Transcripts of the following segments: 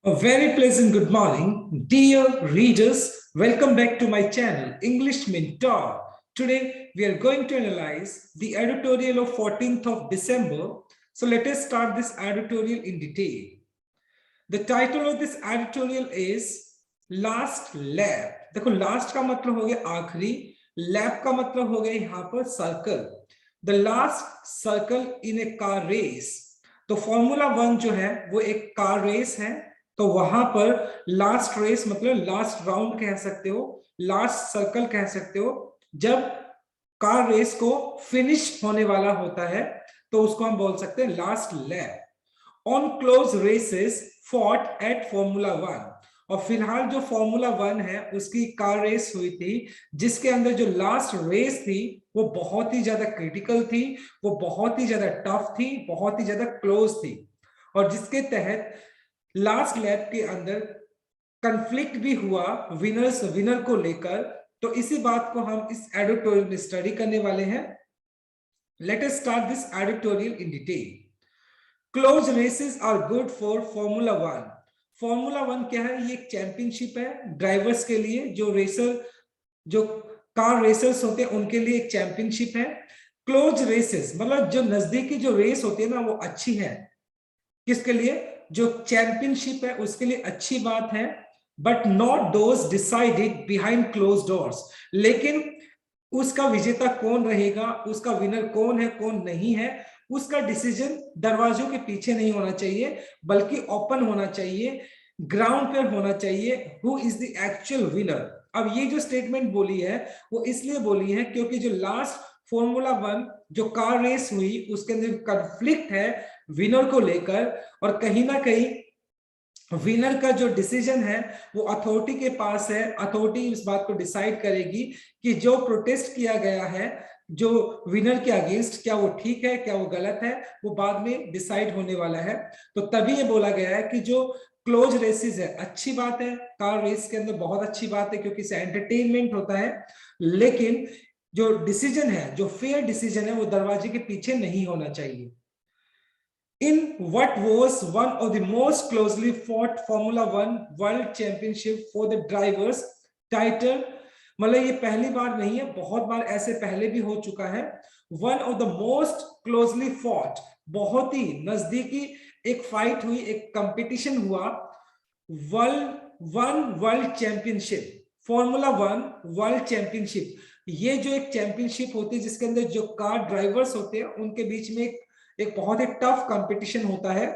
A very pleasant good morning, dear readers. Welcome back to my channel, English Mentor. Today, we are going to analyze the editorial of 14th of December. So let us start this editorial in detail. The title of this editorial is Last Lap. देखो last का मतलब हो गया आखिरी, lap का मतलब हो गया यहाँ पर circle. The last circle in a car race. तो फॉर्मूला 1 जो है वो एक कार रेस है, तो वहां पर लास्ट रेस मतलब लास्ट राउंड कह सकते हो, लास्ट सर्कल कह सकते हो। जब कार रेस को फिनिश होने वाला होता है तो उसको हम बोल सकते हैं last lap. On close races fought at formula 1। और फिलहाल जो फॉर्मूला 1 है उसकी कार रेस हुई थी, जिसके अंदर जो लास्ट रेस थी वो बहुत ही ज्यादा क्रिटिकल थी, वो बहुत ही ज्यादा टफ थी, बहुत ही ज्यादा क्लोज थी, और जिसके तहत लास्ट लैप के अंदर कंफ्लिक्ट भी हुआ विनर को लेकर। तो इसी बात को हम इस एडिटोरियल में स्टडी करने वाले हैं। Let us start this editorial in detail. Close races are good for formula 1। Formula 1 क्या है? ये एक चैंपियनशिप है ड्राइवर्स के लिए, जो कार रेसर्स होते हैं उनके लिए एक चैंपियनशिप है। क्लोज रेसेस मतलब जो नजदीकी जो रेस होती है ना वो अच्छी है, किसके लिए? जो चैंपियनशिप है उसके लिए अच्छी बात है, but not those decided behind close doors. लेकिन उसका विजेता कौन रहेगा, उसका विनर कौन है कौन नहीं है, उसका डिसीजन दरवाजों के पीछे नहीं होना चाहिए, बल्कि ओपन होना चाहिए, ग्राउंड पर होना चाहिए। Who is the actual winner? अब ये जो स्टेटमेंट बोली है वो इसलिए बोली है क्योंकि जो लास्ट फॉर्मूला 1 जो कार रेस हुई उसके अंदर कॉन्फ्लिक्ट है विनर को लेकर, और कहीं ना कहीं विनर का जो डिसीजन है वो अथॉरिटी के पास है। अथॉरिटी इस बात को डिसाइड करेगी कि जो प्रोटेस्ट किया गया है जो विनर के अगेंस्ट, क्या वो ठीक है क्या वो गलत है, वो बाद में डिसाइड होने वाला है। तो तभी ये बोला गया है कि जो क्लोज रेसेस है अच्छी बात है, कार रेस के अंदर बहुत अच्छी बात है क्योंकि इससे एंटरटेनमेंट होता है, लेकिन जो डिसीजन है, जो फेयर डिसीजन है, वो दरवाजे के पीछे नहीं होना चाहिए। In what was one of the most closely fought Formula 1 World Championship for the drivers title, मतलब ये पहली बार नहीं है, बहुत बार ऐसे पहले भी हो चुका है। One of the most closely fought, बहुत ही नजदीकी एक फाइट हुई, एक कंपटीशन हुआ, world championship, formula 1 world championship. ये जो एक चैंपियनशिप होती है जिसके अंदर जो कार ड्राइवर्स होते हैं उनके बीच में एक बहुत ही टफ कंपटीशन होता है।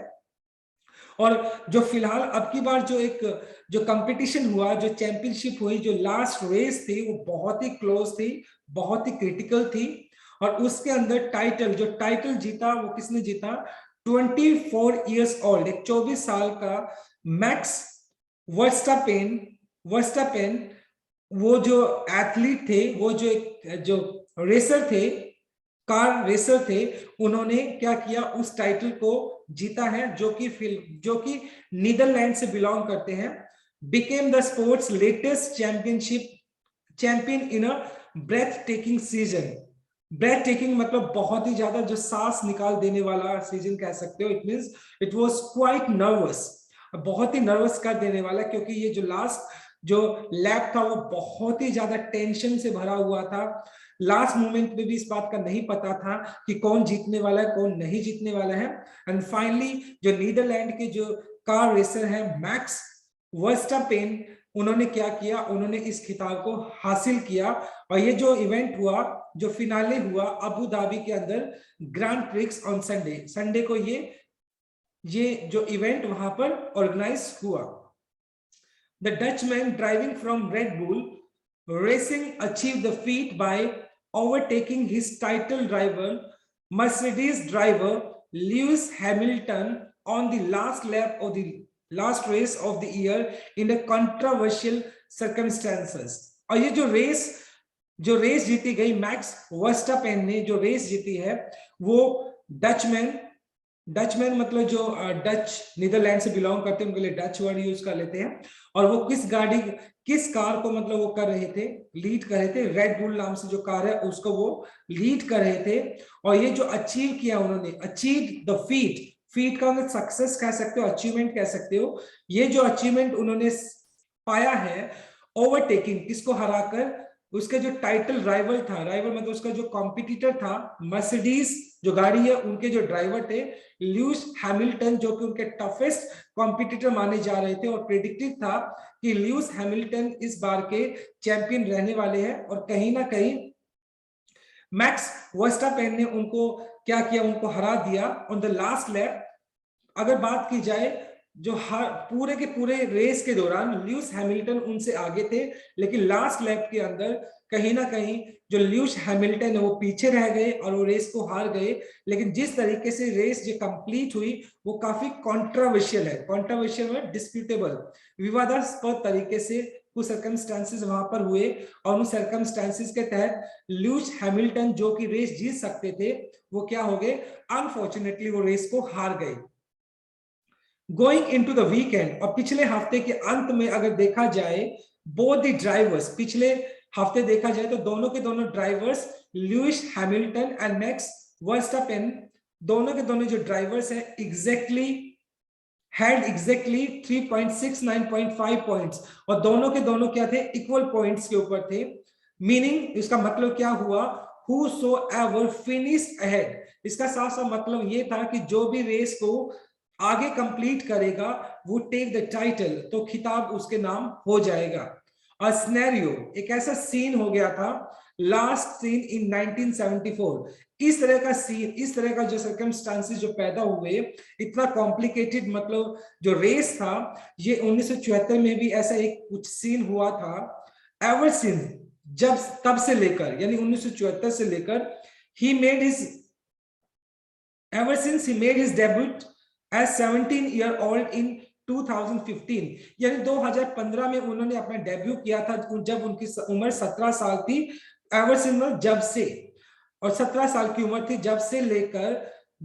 और जो फिलहाल अब की बार जो कंपटीशन हुआ, जो चैंपियनशिप हुई, जो लास्ट रेस थी वो बहुत ही क्लोज थी, बहुत ही क्रिटिकल थी। और उसके अंदर जो टाइटल जीता वो किसने जीता? 24 इयर्स ओल्ड, एक 24 साल का मैक्स वर्स्टापेन, वो जो एथलीट थे, वो जो रेसर थे, कार रेसर थे, उन्होंने क्या किया? उस टाइटल को जीता है, जो कि नीदरलैंड से बिलोंग करते हैं। Became the sports latest champion in a breathtaking season. Breathtaking मतलब बहुत ही ज्यादा जो सांस निकाल देने वाला सीजन कह सकते हो। It means it was quite nervous, बहुत ही नर्वस कर देने वाला, क्योंकि ये जो लास्ट जो लैप था वो बहुत ही ज्यादा टेंशन से भरा हुआ था। लास्ट मोमेंट में भी इस बात का नहीं पता था कि कौन जीतने वाला है कौन नहीं जीतने वाला है। एंड फाइनली जो नीदरलैंड के जो कार रेसर है मैक्स वर्स्टापेन, उन्होंने क्या किया? उन्होंने इस खिताब को हासिल किया। और ये जो इवेंट हुआ, जो फिनाले हुआ अबू धाबी के अंदर ग्रैंड प्रिक्स ऑन संडे को ये जो इवेंट वहां पर ऑर्गेनाइज हुआ। The Dutchman driving from Red Bull Racing achieved the feat by overtaking his title rival, Mercedes driver Lewis Hamilton, on the last lap of the last race of the year in a controversial circumstances. और ये जो race जीती गई, max Verstappen ने जो race जीती है, वो डचमैन मतलब जो डच नीदरलैंड से बिलोंग करते हैं उनके लिए डच वर्ड यूज कर लेते हैं। और वो किस कार को मतलब वो कर रहे थे, लीड कर रहे थे? रेड बुल नाम से जो कार है उसको वो लीड कर रहे थे। और ये जो अचीव किया उन्होंने, अचीव द फीट फीट का मतलब सक्सेस कह सकते हो, अचीवमेंट कह सकते हो। ये जो अचीवमेंट उन्होंने पाया है, ओवरटेकिंग, किसको हराकर, उसके जो टाइटल राइवल था, राइवल मतलब उसका जो कॉम्पिटिटर था, मर्सिडीज जो गाड़ी है उनके जो ड्राइवर थे ल्यूइस हैमिल्टन, जो कि उनके टफेस्ट कॉम्पिटिटर माने जा रहे थे, और प्रेडिक्टेड था कि ल्यूइस हैमिल्टन इस बार के चैंपियन रहने वाले हैं। और कहीं ना कहीं मैक्स वर्स्टापेन ने उनको क्या किया, उनको हरा दिया ऑन द लास्ट लैप। अगर बात की जाए जो हर पूरे के पूरे रेस के दौरान ल्यूइस हैमिल्टन उनसे आगे थे, लेकिन लास्ट लैप के अंदर कहीं ना कहीं जो ल्यूइस हैमिल्टन है वो पीछे रह गए और वो रेस को हार गए। लेकिन जिस तरीके से रेस जो कंप्लीट हुई वो काफी कॉन्ट्रोवर्शियल है, कॉन्ट्रोवर्शियल में डिस्प्यूटेबल, विवादास्पद तरीके से कुछ सर्कमस्टांसेस वहां पर हुए, और उन सर्कमस्टांसेस के तहत ल्यूइस हैमिल्टन जो कि रेस जीत सकते थे वो क्या हो गए, अनफॉर्चुनेटली वो रेस को हार गए। गोइंग इनटू द वीकेंड, और पिछले हफ्ते के अंत में अगर देखा जाए बोथ द ड्राइवर्स, पिछले हफ्ते देखा जाए तो दोनों के दोनों drivers Lewis Hamilton and max Verstappen, दोनों के दोनों जो ड्राइवर्स हैं एग्जैक्टली हैड एग्जैक्टली 3.69.5 पॉइंट्स, और दोनों के दोनों क्या थे, इक्वल पॉइंट्स के ऊपर थे। मीनिंग इसका मतलब क्या हुआ, whosoever finished ahead, इसका साफ साफ मतलब ये था कि जो भी रेस को आगे कंप्लीट करेगा वो टेक द टाइटल, तो खिताब उसके नाम हो जाएगा। और सिनेरियो, एक ऐसा सीन हो गया था लास्ट सीन इन 1974, इस तरह का सीन, इस तरह का जो सर्कमस्टांसेस जो पैदा हुए, इतना कॉम्प्लिकेटेड मतलब जो रेस था, ये 1974 में भी ऐसा एक कुछ सीन हुआ था। एवर सिंस, जब तब से लेकर यानी 1974 से लेकर he made his ever since he made his debut as 17-year-old in 2015, यानी 2015 में उन्होंने अपना डेब्यू किया था जब उनकी उम्र 17 साल थी। एवर सिंस जब से, और 17 साल की उम्र थी जब से लेकर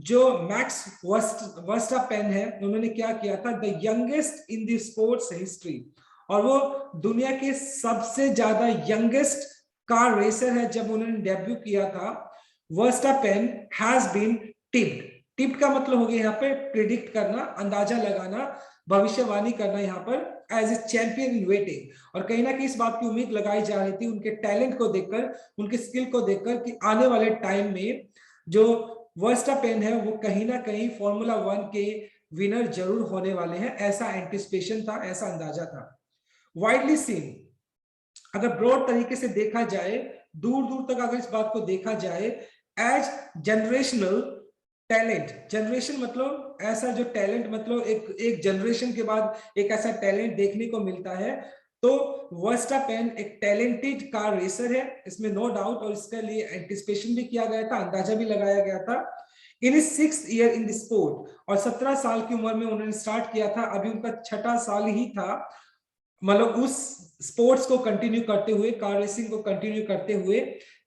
जो मैक्स वर्स्टापेन है उन्होंने क्या किया था, the youngest in the sports history, और वो दुनिया के सबसे ज्यादा यंगेस्ट कार रेसर है। जब उन्होंने डेब्यू किया था, Verstappen has been tipped, tipped का मतलब हो गया यहाँ पे प्रिडिक्ट करना, अंदाजा लगाना, भविष्यवाणी करना यहाँ पर as a champion in waiting. और कहीं ना कहीं इस बात की उम्मीद लगाई जा रही थी उनके टैलेंट को देखकर, उनके स्किल को देखकर, कि आने वाले टाइम में जो वर्स्टापेन है वो कहीं ना कहीं फॉर्मूला 1 के विनर जरूर होने वाले हैं, ऐसा एंटिसिपेशन था, ऐसा अंदाजा था। वाइडली सीन, अगर ब्रॉड तरीके से देखा जाए, दूर दूर तक अगर इस बात को देखा जाए एज जनरेशनल टैलेंट, जनरेशन मतलब ऐसा जो टैलेंट, मतलब एक जनरेशन के बाद एक ऐसा टैलेंट देखने को मिलता है, तो वर्स्टापेन एक टैलेंटेड कार रेसर है, इसमें नो डाउट, और इसके लिए एंटिसिपेशन भी किया गया था, अंदाजा भी लगाया गया था। इन 6th year in the sport, और 17 साल की उम्र में उन्होंने स्टार्ट किया था, अभी उनका 6ठा साल ही था, मतलब उस स्पोर्ट्स को कंटिन्यू करते हुए, कार रेसिंग को कंटिन्यू करते हुए,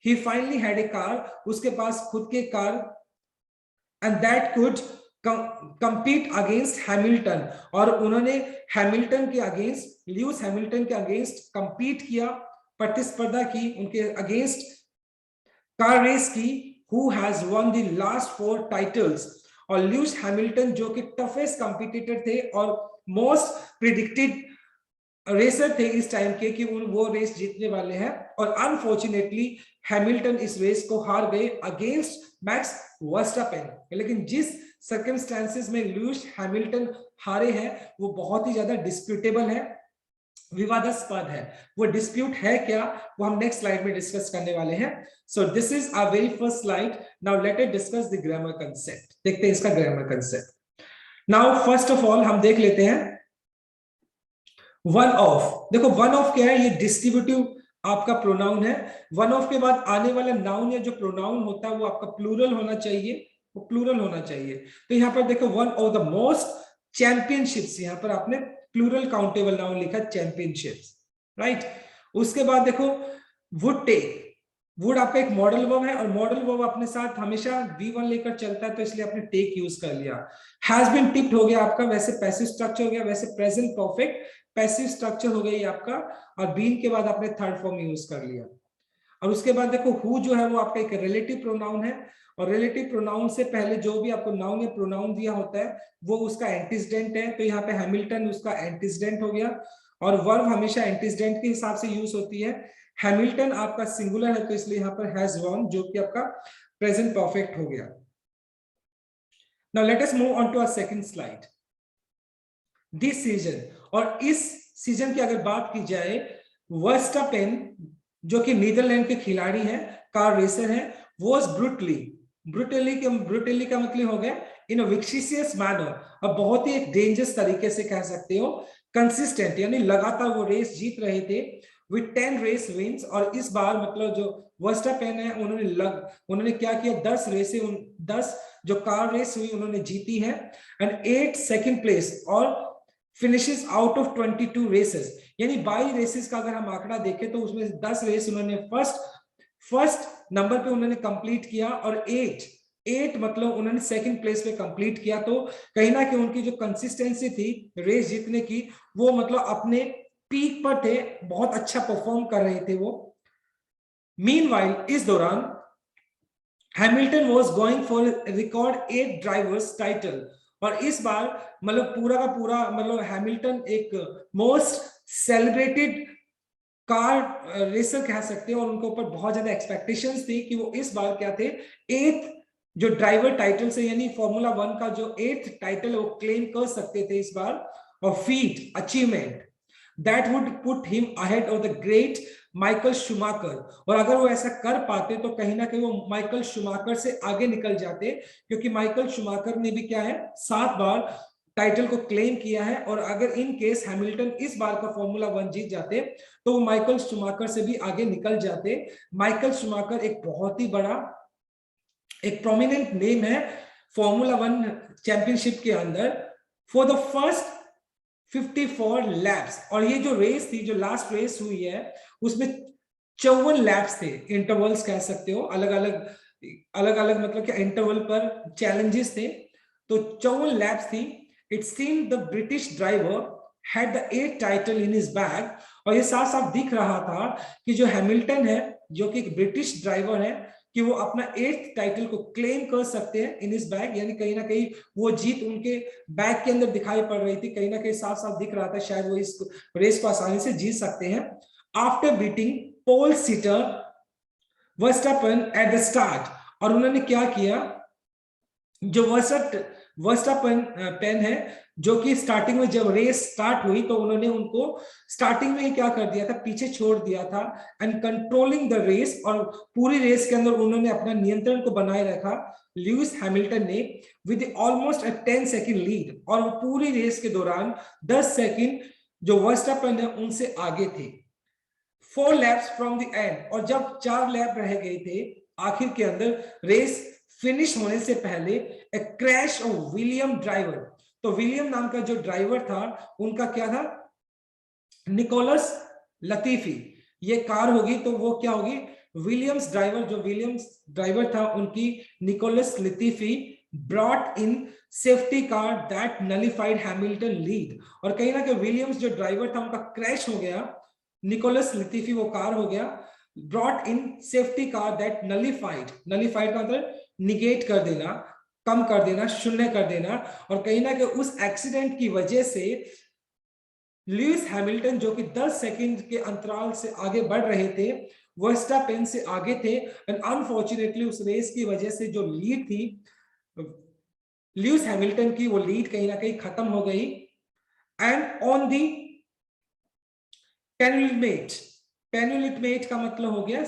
ही फाइनली हैड ए कार, उसके पास खुद के car, and that could compete against Hamilton, और उन्होंने हैमिल्टन के अगेंस्ट, ल्यूइस हैमिल्टन के अगेंस्ट कंपीट किया, प्रतिस्पर्धा की उनके अगेंस्ट कार रेस की, who has won the last 4 titles, और ल्यूइस हैमिल्टन जो कि टफेस्ट कंपटीटर थे और मोस्ट प्रिडिक्टेड रेसर थे इस टाइम के, कि वो रेस जीतने वाले हैं, और अनफॉर्चुनेटली हैमिल्टन इस रेस को हार गए अगेंस्ट मैक्स वर्स्टापेन। लेकिन जिस सर्कमस्टेंसेस में ल्यूइस हैमिल्टन हारे हैं वो बहुत ही ज्यादा डिस्प्यूटेबल है, विवादास्पद है। वो डिस्प्यूट है क्या, वो हम नेक्स्ट स्लाइड में डिस्कस करने वाले हैं। So this is our very first slide. Now let us discuss the grammar concept. देखते हैं इसका grammar concept. Now first of all हम देख लेते हैं वन ऑफ। देखो वन ऑफ क्या है, ये डिस्ट्रीब्यूटिव आपका प्रोनाउन है। वन ऑफ के बाद आने वाला नाउन या जो प्रोनाउन होता है वो आपका प्लूरल होना चाहिए, वो प्लूरल होना चाहिए। तो यहाँ पर देखो one of the most championships, यहाँ पर आपने प्लूरल काउंटेबल नाउन लिखा चैंपियनशिप्स, राइट। उसके बाद देखो वुड टेक, वुड आपका एक मॉडल वर्ब है, और मॉडल वर्ब अपने साथ हमेशा V1 लेकर चलता है, तो इसलिए आपने टेक यूज कर लिया। हैज बीन टिप्ड हो गया आपका, वैसे पैसिव स्ट्रक्चर हो गया, वैसे प्रेजेंट परफेक्ट पैसिव स्ट्रक्चर हो गई आपका, और बीन के बाद आपने थर्ड फॉर्म यूज कर लिया। और उसके बाद देखो हु जो है वो आपका एक रिलेटिव प्रोनाउन है, और रिलेटिव प्रोनाउन से पहले जो भी आपको नाउन या प्रोनाउन दिया होता है वो उसका एंटीसीडेंट है, तो यहाँ पे हैमिल्टन उसका एंटीसीडेंट हो गया, और वर्ब हमेशा एंटीसीडेंट के हिसाब से यूज होती है। हैमिल्टन आपका सिंगुलर है तो इसलिए यहाँ पर हैज वॉन, जो कि आपका प्रेजेंट परफेक्ट हो गया। Now let us move on to our second slide. This season, और इस सीजन की अगर बात की जाए, वर्स्टापेन जो कि नीदरलैंड के खिलाड़ी हैं, कार रेसर हैं, वॉज ब्रुटली का मतलब हो गया इन अ विक्सिशियस मैनर, अब बहुत ही एक डेंजरस तरीके से कह सकते हो, कंसिस्टेंट यानी लगातार वो रेस जीत रहे थे विद 10 रेस विंस। और इस बार मतलब जो वर्स्टापेन है उन्होंने क्या किया, 10 रेसें 10 जो कार रेस हुई उन्होंने जीती है, एंड 8 सेकंड प्लेस और फिनिशेस आउट ऑफ 22 रेसेस, यानी 22 रेसेस का अगर हम आंकड़ा देखें तो उसमें 10 रेस उन्होंने फर्स्ट नंबर पे उन्होंने कंप्लीट किया, और 8 मतलब उन्होंने सेकंड प्लेस पे कंप्लीट किया। तो कहीं ना कहीं उनकी जो कंसिस्टेंसी थी रेस जीतने की, वो मतलब अपने पीक पर थे, बहुत अच्छा परफॉर्म कर रहे थे वो। मीनवाइल इस दौरान Hamilton was going for record 8 drivers title, और इस बार मतलब पूरा का पूरा मतलब हैमिल्टन एक मोस्ट सेलिब्रेटेड कार रेसर कह सकते हैं, और उनके ऊपर बहुत ज्यादा एक्सपेक्टेशंस थी कि वो इस बार क्या थे, 8th जो ड्राइवर टाइटल से यानी फॉर्मूला 1 का जो 8th टाइटल वो क्लेम कर सकते थे इस बार, और feet achievement that would put him ahead of the great Michael Schumacher, और अगर वो ऐसा कर पाते तो कहीं ना कहीं वो माइकल शूमाकर से आगे निकल जाते, क्योंकि माइकल शूमाकर ने भी क्या है 7 बार टाइटल को क्लेम किया है, और अगर इन केस हैमिल्टन इस बार का फॉर्मूला 1 जीत जाते तो वो माइकल शूमाकर से भी आगे निकल जाते। माइकल शूमाकर एक बहुत ही बड़ा एक प्रोमिनेंट नेम है फॉर्मूला 1 चैंपियनशिप के अंदर फॉर द फर्स्ट 54 लैप्स, और ये जो रेस थी, जो लास्ट रेस हुई है, उसमें 54 लैप्स थे, इंटरवल्स कह सकते हो, अलग अलग मतलब क्या इंटरवल पर चैलेंजेस थे, तो 54 लैप्स थी। It seemed the British driver had the 8th title in his bag, और ये साफ साफ दिख रहा था कि जो हैमिल्टन है जो कि एक ब्रिटिश ड्राइवर है कि वो अपना 8th टाइटल को क्लेम कर सकते हैं इन इस बैग, यानी कहीं ना कहीं वो जीत उनके बैग के अंदर दिखाई पड़ रही थी, कहीं ना कहीं साफ साफ दिख रहा था शायद वो इस रेस को आसानी से जीत सकते हैं। After beating pole sitter Verstappen at the start, और उन्होंने क्या किया, जो वर्स्टापेन है जो कि स्टार्टिंग में जब रेस स्टार्ट हुई तो उन्होंने उनको स्टार्टिंग में ही क्या कर दिया था, पीछे छोड़ दिया था, एंड कंट्रोलिंग द रेस, और पूरी रेस के अंदर उन्होंने अपना नियंत्रण को बनाए रखा ल्यूइस हैमिल्टन ने विद ऑलमोस्ट 10 सेकंड लीड, और वो पूरी रेस के दौरान 10 सेकंड जो वर्स्टापेन है उनसे आगे थे। 4 लैप्स फ्रॉम द एंड, और जब 4 लैप रह गए थे आखिर के अंदर रेस फिनिश होने से पहले, ए क्रैश ऑफ विलियम ड्राइवर, तो विलियम नाम का जो ड्राइवर था उनका क्या था, निकोलस लतीफी, ये कार होगी तो वो क्या होगी, विलियम्स ड्राइवर, जो विलियम्स ड्राइवर था उनकी Nicholas Latifi brought in safety car that nullified Hamilton lead, और कहीं ना कहीं विलियम्स जो ड्राइवर था उनका क्रैश हो गया, निकोलस लतीफी वो कार हो गया, brought in safety car that nullified का मतलब निगेट कर देना, कम कर देना, शून्य कर देना, और कहीं ना कहीं उस एक्सीडेंट की वजह से लुइस हैमिल्टन जो कि 10 सेकंड के अंतराल से आगे बढ़ रहे थे, वर्स्टापेन से आगे थे, एंड अनफॉर्चुनेटली उस रेस की वजह से जो लीड थी लुइस हैमिल्टन की, वो लीड कहीं ना कहीं खत्म हो गई। एंड ऑन दी पेनुलिटमेट का मतलब हो गया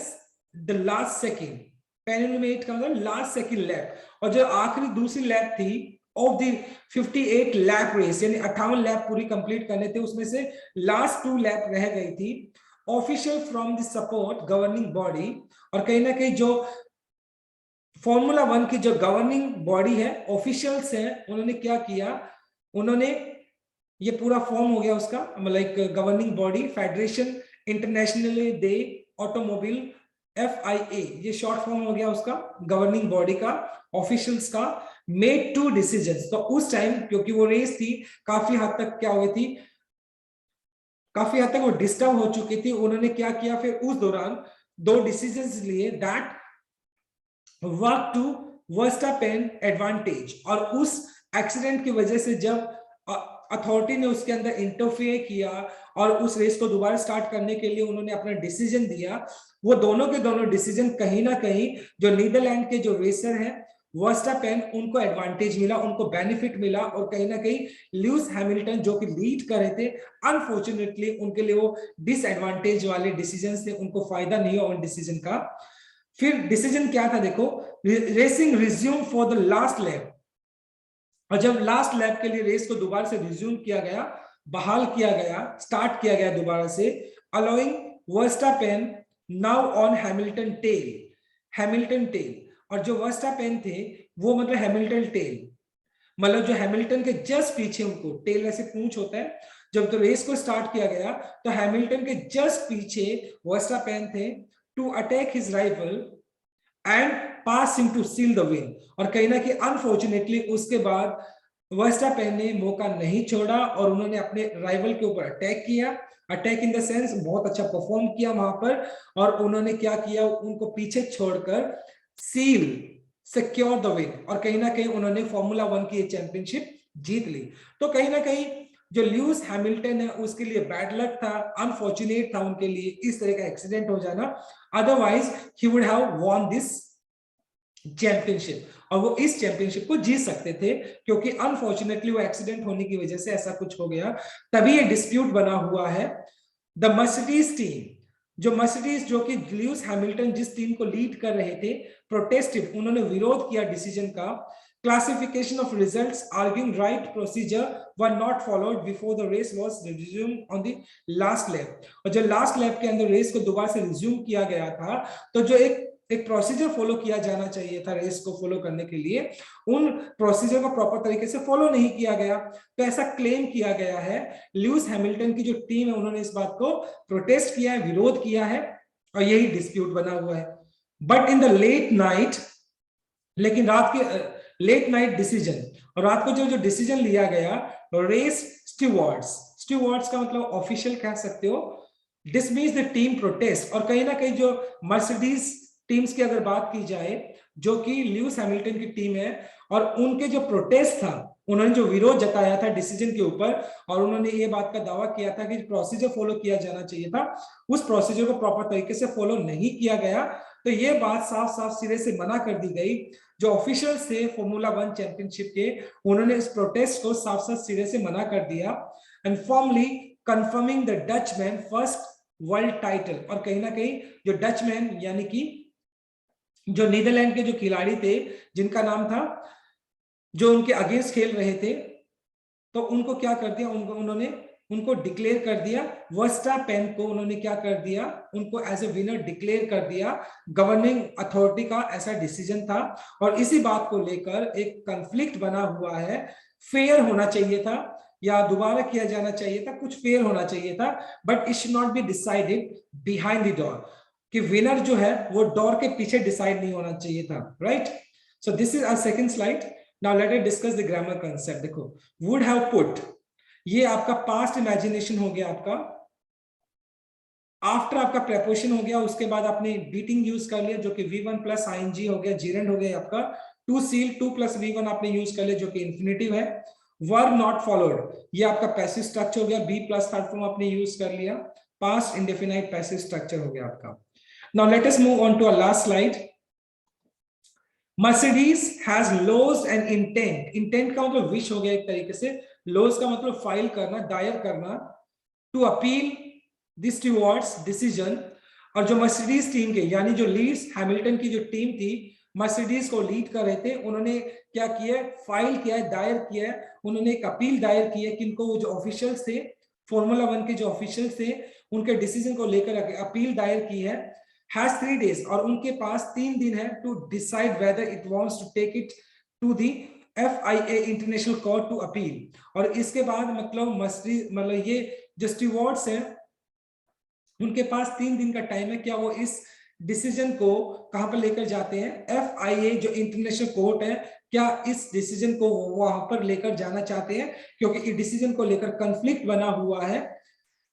द लास्ट सेकंड, पेनुलिटमेट का मतलब लास्ट सेकंड लैप, और जो आखिरी दूसरी लैप थी ऑफ द 58 लैप रेस, यानी 58 लैप पूरी कंप्लीट करने थे, उसमें से लास्ट 2 लैप रह गई थी। Official from the support governing body, और कहीं ना कहीं जो फॉर्मूला 1 की जो गवर्निंग बॉडी है, ऑफिशियल्स हैं, उन्होंने क्या किया, उन्होंने ये पूरा फॉर्म हो गया उसका मतलब एक गवर्निंग बॉडी, फेडरेशन इंटरनेशनल दे ऑटोमोबाइल, FIA, ये शॉर्ट फॉर्म हो गया उसका गवर्निंग बॉडी का, ऑफिशियल्स का, मेड 2 डिसीजंस। तो उस टाइम क्योंकि वो रेस थी काफी हद तक क्या हुई थी, काफी हद तक वो डिस्टर्ब हो चुकी थी, उन्होंने क्या किया फिर उस दौरान 2 डिसीजंस लिए, that work to Verstappen advantage, और उस एक्सीडेंट की वजह से जब अथॉरिटी ने उसके अंदर इंटरफेयर किया और उस रेस को दोबारा स्टार्ट करने के लिए उन्होंने अपना डिसीजन दिया, वो दोनों के दोनों डिसीजन कहीं ना कहीं जो नीदरलैंड के जो रेसर हैं वर्स्टापेन, उनको एडवांटेज मिला, उनको बेनिफिट मिला, और कहीं ना कहीं ल्यूइस हैमिल्टन जो कि लीड कर रहे थे, अनफॉर्चुनेटली उनके लिए वो डिसएडवांटेज वाले डिसीजन से उनको फायदा नहीं हुआ उन डिसीजन का। फिर डिसीजन क्या था देखो, racing resume for the last lap, और जब लास्ट लैप के लिए रेस को दोबारा से रिज्यूम किया गया, बहाल किया गया, स्टार्ट किया गया दोबारा से, allowing Verstappen now on Hamilton tail, Hamilton tail, और जो वर्स्टापेन थे वो मतलब हैमिल्टन टेल, मतलब जो हैमिल्टन के जस्ट पीछे, उनको टेल वैसे पूंछ होता है, जब तो रेस को स्टार्ट किया गया तो हैमिल्टन के जस्ट पीछे वर्स्टापेन थे, to attack his rival and pass him to seal the win, और कहीं ना कहीं अनफॉर्चुनेटली उसके बाद वर्स्टापेन ने मौका नहीं छोड़ा और उन्होंने अपने राइवल के ऊपर अटैक किया, अटैक इन द सेंस बहुत अच्छा परफॉर्म किया वहां पर, और उन्होंने क्या किया, उनको पीछे छोड़कर सील, सिक्योर द विन, और कहीं ना कहीं उन्होंने फॉर्मूला 1 की चैंपियनशिप जीत ली। तो कहीं ना कहीं जो ल्यूइस हैमिल्टन है उसके लिए बैड लक था, अनफॉर्चुनेट था उनके लिए इस तरह का एक्सीडेंट हो जाना, otherwise he would have von this championship, और वो इस चैंपियनशिप को जीत सकते थे, क्योंकि अनफॉर्चुनेटली वो एक्सीडेंट होने की वजह से ऐसा कुछ हो गया, तभी ये डिस्प्यूट बना हुआ है। द मर्सिडीज टीम, जो मर्सिडीज जो कि ल्यूइस हैमिल्टन जिस टीम को लीड कर रहे थे, प्रोटेस्टेड, उन्होंने विरोध किया डिसीजन का, classification of results, arguing right procedure were not followed before the race was resumed on the last lap, और जो लास्ट लैप के अंदर रेस को दोबारा से रिज्यूम किया गया था, तो जो एक प्रोसीजर फॉलो किया जाना चाहिए था रेस को फॉलो करने के लिए, उन प्रोसीजर को प्रॉपर तरीके से फॉलो नहीं किया गया, तो ऐसा क्लेम किया गया है। ल्यूइस हैमिल्टन की जो टीम है उन्होंने इस बात को प्रोटेस्ट किया है, विरोध किया है, और यही डिस्प्यूट बना हुआ है। But in the late night, लेकिन रात के लेट नाइट डिसीजन, और रात को जो डिसीजन लिया गया, रेस स्टीवर्ड्स का मतलब ऑफिशियल कह सकते हो, डिसमिस द टीम प्रोटेस्ट, और कहीं ना कहीं जो मर्सिडीज टीम्स की अगर बात की जाए जो कि ल्यूइस हैमिल्टन की टीम है, और उनके जो प्रोटेस्ट था, उन्होंने जो विरोध जताया था डिसीजन के ऊपर, और उन्होंने ये बात का दावा किया था कि प्रोसीजर फॉलो किया जाना चाहिए था, उस प्रोसीजर को प्रॉपर तरीके से फॉलो नहीं किया गया, तो ये बात साफ साफ सिरे से मना कर दी गई। जो ऑफिशियल्स थे फॉर्मूला 1 चैंपियनशिप के, उन्होंने इस प्रोटेस्ट को साफ साफ सिरे से मना कर दिया, and formally confirming the Dutchman first world title, और कहीं ना कहीं जो डचमैन यानी कि जो नीदरलैंड के जो खिलाड़ी थे जिनका नाम था, जो उनके अगेंस्ट खेल रहे थे, तो उनको क्या कर दिया, उनको डिक्लेयर कर दिया, वर्स्टापेन को उन्होंने क्या कर दिया, उनको एज ए विनर डिक्लेयर कर दिया। गवर्निंग अथॉरिटी का ऐसा डिसीजन था, और इसी बात को लेकर एक कॉन्फ्लिक्ट बना हुआ है, फेयर होना चाहिए था या दोबारा किया जाना चाहिए था, कुछ फेयर होना चाहिए था, but it should not be decided behind the door, कि विनर जो है वो डोर के पीछे डिसाइड नहीं होना चाहिए था, right. So this is our second slide. Now let us discuss the grammar concept. देखो, वुड हैव पुट, ये आपका पास्ट इमेजिनेशन हो गया, आपका आफ्टर आपका प्रेपोजिशन हो गया, उसके बाद आपने बीटिंग यूज कर लिया जो कि V1 प्लस ing हो गया, जीरेंड हो गया आपका, टू सील 2 प्लस V1 आपने यूज कर लिया जो कि इन्फिनेटिव है, वर्ब नॉट फॉलोड, ये आपका पैसिव स्ट्रक्चर हो गया, बी प्लस थर्ड फॉर्म आपने यूज कर लिया, पास्ट इंडेफिनाइट पैसिव स्ट्रक्चर हो गया आपका। Now let us move on to our last slide. Mercedes has lodged an intent, intent का मतलब विश हो गया एक तरीके से, लॉज का मतलब फाइल करना, दायर करना, to appeal this stewards decision, और जो मर्सिडीज टीम के यानी जो लीड्स हैमिल्टन की जो टीम थी, मर्सिडीज को लीड कर रहे थे, उन्होंने क्या किया, फाइल किया है, दायर किया है, उन्होंने एक अपील दायर की है, किनको, वो जो ऑफिशियल्स थे फॉर्मूला 1 के जो ऑफिशियल्स थे, उनके डिसीजन को लेकर अपील दायर की है, has 3 days, और उनके पास 3 दिन है to decide whether it wants to take it to the FIA international court to appeal, और इसके बाद मतलब ये जो स्टीवर्ड्स हैं उनके पास 3 दिन का टाइम है, क्या वो इस डिसीजन को कहां पर लेकर जाते हैं, FIA जो इंटरनेशनल कोर्ट है, क्या इस डिसीजन को वहां पर लेकर जाना चाहते हैं, क्योंकि इस डिसीजन को लेकर कॉन्फ्लिक्ट बना हुआ है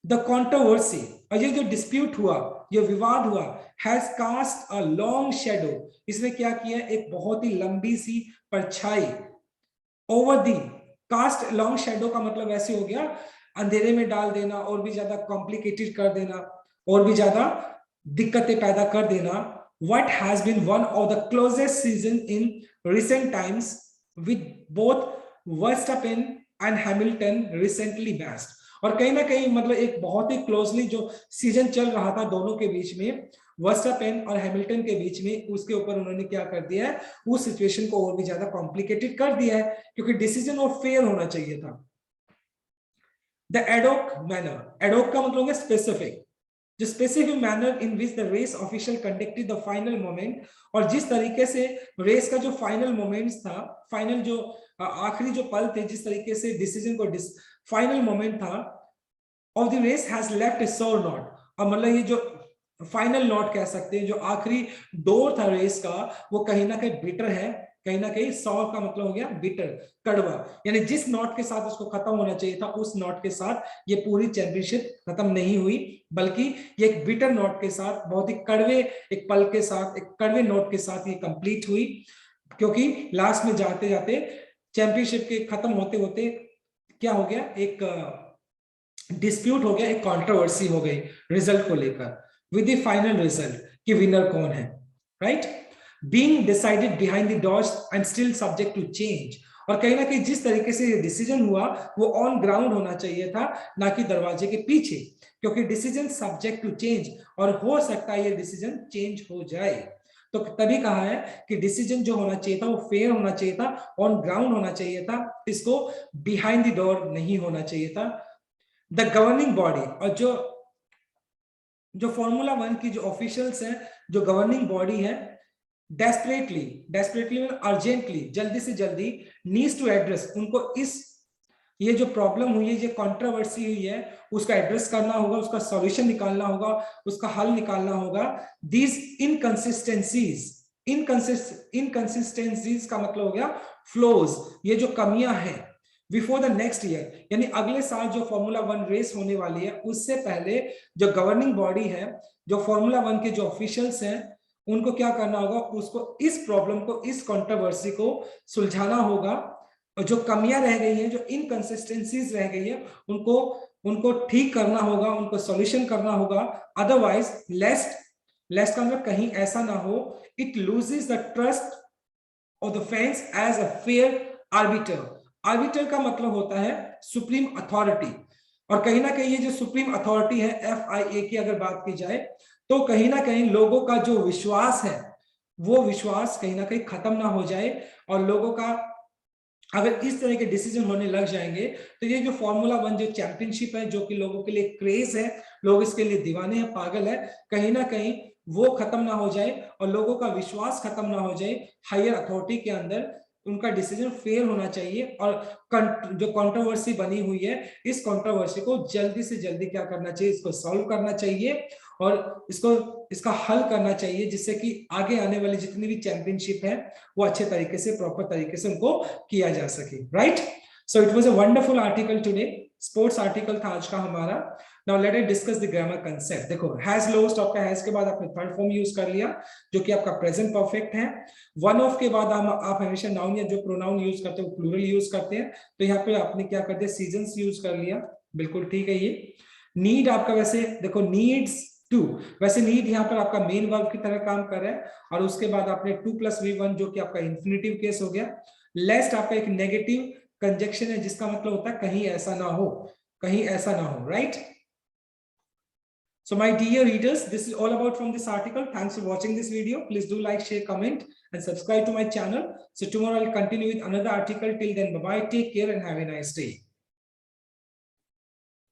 द कॉन्ट्रोवर्सी, और ये जो डिस्प्यूट हुआ, ये विवाद हुआ, has cast a long shadow, इसने क्या किया, एक बहुत ही लंबी सी परछाई, over the, cast long shadow का मतलब ऐसे हो गया अंधेरे में डाल देना, और भी ज्यादा कॉम्प्लिकेटेड कर देना, और भी ज्यादा दिक्कतें पैदा कर देना. What has been one of the closest season in recent times with both Verstappen and Hamilton recently matched. और कहीं ना कहीं मतलब एक बहुत ही क्लोजली जो सीजन चल रहा था दोनों के बीच में, वर्स्टापेन और हैमिल्टन के बीच में, उसके ऊपर उन्होंने क्या कर दिया है, उस सिचुएशन को और भी ज्यादा कॉम्प्लिकेटेड कर दिया है, क्योंकि डिसीजन और फेयर होना चाहिए था. द एडोक मैनर, एडोक का मतलब है स्पेसिफिक, जो specific manner in which the race official conducted the final moment, और जिस तरीके से रेस का जो फाइनल मोमेंट्स था, फाइनल जो आखिरी जो पल थे, जिस तरीके से डिसीजन को फाइनल मोमेंट था of the race has left a sore note, और मतलब ये जो फाइनल नोट कह सकते हैं, जो आखिरी डोर था रेस का, वो कहीं ना कहीं बिटर है, कहीं ना कहीं सॉर का मतलब हो गया बिटर, कड़वा, यानी जिस नोट के साथ उसको खत्म होना चाहिए था, उस नोट के साथ ये पूरी चैंपियनशिप खत्म नहीं हुई, बल्कि ये एक बिटर नोट के साथ, बहुत ही कड़वे एक पल के साथ, एक कड़वे नोट के साथ ये कंप्लीट हुई, क्योंकि लास्ट में जाते जाते चैंपियनशिप के खत्म होते होते क्या हो गया, एक डिस्प्यूट हो गया, एक कंट्रोवर्सी हो गई रिजल्ट को लेकर, विद द फाइनल रिजल्ट कि विनर कौन है, right, being decided behind the doors and still subject to change. और कहीं ना कहीं जिस तरीके से ये डिसीजन हुआ वो ऑन ग्राउंड होना चाहिए था, ना कि दरवाजे के पीछे, क्योंकि डिसीजन सब्जेक्ट टू चेंज, और हो सकता है ये डिसीजन चेंज हो जाए. तो तभी कहा है कि डिसीजन जो होना चाहिए था वो फेयर होना चाहिए था, ऑन ग्राउंड होना चाहिए था, इसको बिहाइंड द डोर नहीं होना चाहिए था. द गवर्निंग बॉडी, और जो फॉर्मूला 1 की जो ऑफिशियल्स हैं, जो गवर्निंग बॉडी है, डेस्परेटली अर्जेंटली, जल्दी से जल्दी, नीड्स टू एड्रेस, उनको इस ये जो प्रॉब्लम हुई है, ये कंट्रोवर्सी हुई है, उसका एड्रेस करना होगा, उसका सॉल्यूशन निकालना होगा, उसका हल निकालना होगा. दीज इनकंसिस्टेंसीज का मतलब हो गया फ्लोज, ये जो कमियां हैं, बिफोर द नेक्स्ट ईयर, यानी अगले साल जो फॉर्मूला 1 रेस होने वाली है, उससे पहले जो गवर्निंग बॉडी है, जो फॉर्मूला 1 के जो ऑफिशियल्स हैं, उनको क्या करना होगा, उसको इस प्रॉब्लम को, इस कंट्रोवर्सी को सुलझाना होगा, और जो कमियां रह गई हैं, जो इनकंसिस्टेंसीज रह गई है, उनको ठीक करना होगा, उनको सॉल्यूशन करना होगा. अदरवाइज लेस्ट का मतलब कहीं ऐसा ना हो, it loses the trust of the fans as a fair arbiter. Arbiter का मतलब होता है सुप्रीम अथॉरिटी, और कहीं ना कहीं ये जो सुप्रीम अथॉरिटी है FIA की अगर बात की जाए, तो कहीं ना कहीं लोगों का जो विश्वास है, वो विश्वास कहीं ना कहीं खत्म ना हो जाए, और लोगों का अगर इस तरह के डिसीजन होने लग जाएंगे, तो ये जो फॉर्मूला 1 जो चैंपियनशिप है, जो कि लोगों के लिए क्रेज है, लोग इसके लिए दीवाने हैं, पागल है, कहीं ना कहीं वो खत्म ना हो जाए, और लोगों का विश्वास खत्म ना हो जाए हायर अथॉरिटी के अंदर. उनका डिसीजन फेयर होना चाहिए, और जो कंट्रोवर्सी बनी हुई है, इस कंट्रोवर्सी को जल्दी से जल्दी क्या करना चाहिए, इसको सॉल्व करना चाहिए, और इसका हल करना चाहिए, जिससे कि आगे आने वाली जितनी भी चैंपियनशिप है, वो अच्छे तरीके से, प्रॉपर तरीके से उनको किया जा सके, right. So it was a wonderful article today, sports article था आज का हमारा. Now let us discuss the grammar concept. देखो, हैज लोस्ट, आपका हैज के बाद आपने थर्ड फॉर्म यूज कर लिया, जो कि आपका प्रेजेंट परफेक्ट है. वन ऑफ के बाद आप हमेशा नाउन या जो प्रोनाउन यूज करते हो प्लूरल यूज करते हैं, तो यहाँ पे आपने क्या कर दिया, सीजन्स यूज कर लिया, बिल्कुल ठीक है. ये नीड आपका, वैसे देखो, नीड्स टू, वैसे नीड यहाँ पर आपका मेन वर्ब की तरह काम कर रहा है, और उसके बाद आपने 2+V1 जो कि आपका इंफिनिटिव केस हो गया. लेस्ट आपका एक नेगेटिव कंजक्शन है, जिसका मतलब होता है कहीं ऐसा ना हो, कहीं ऐसा ना हो, right. So my dear readers, this is all about from this article. Thanks for watching this video. Please do like, share, comment and subscribe to my channel. So tomorrow I'll continue with another article. Till then, bye bye, take care and have a nice day.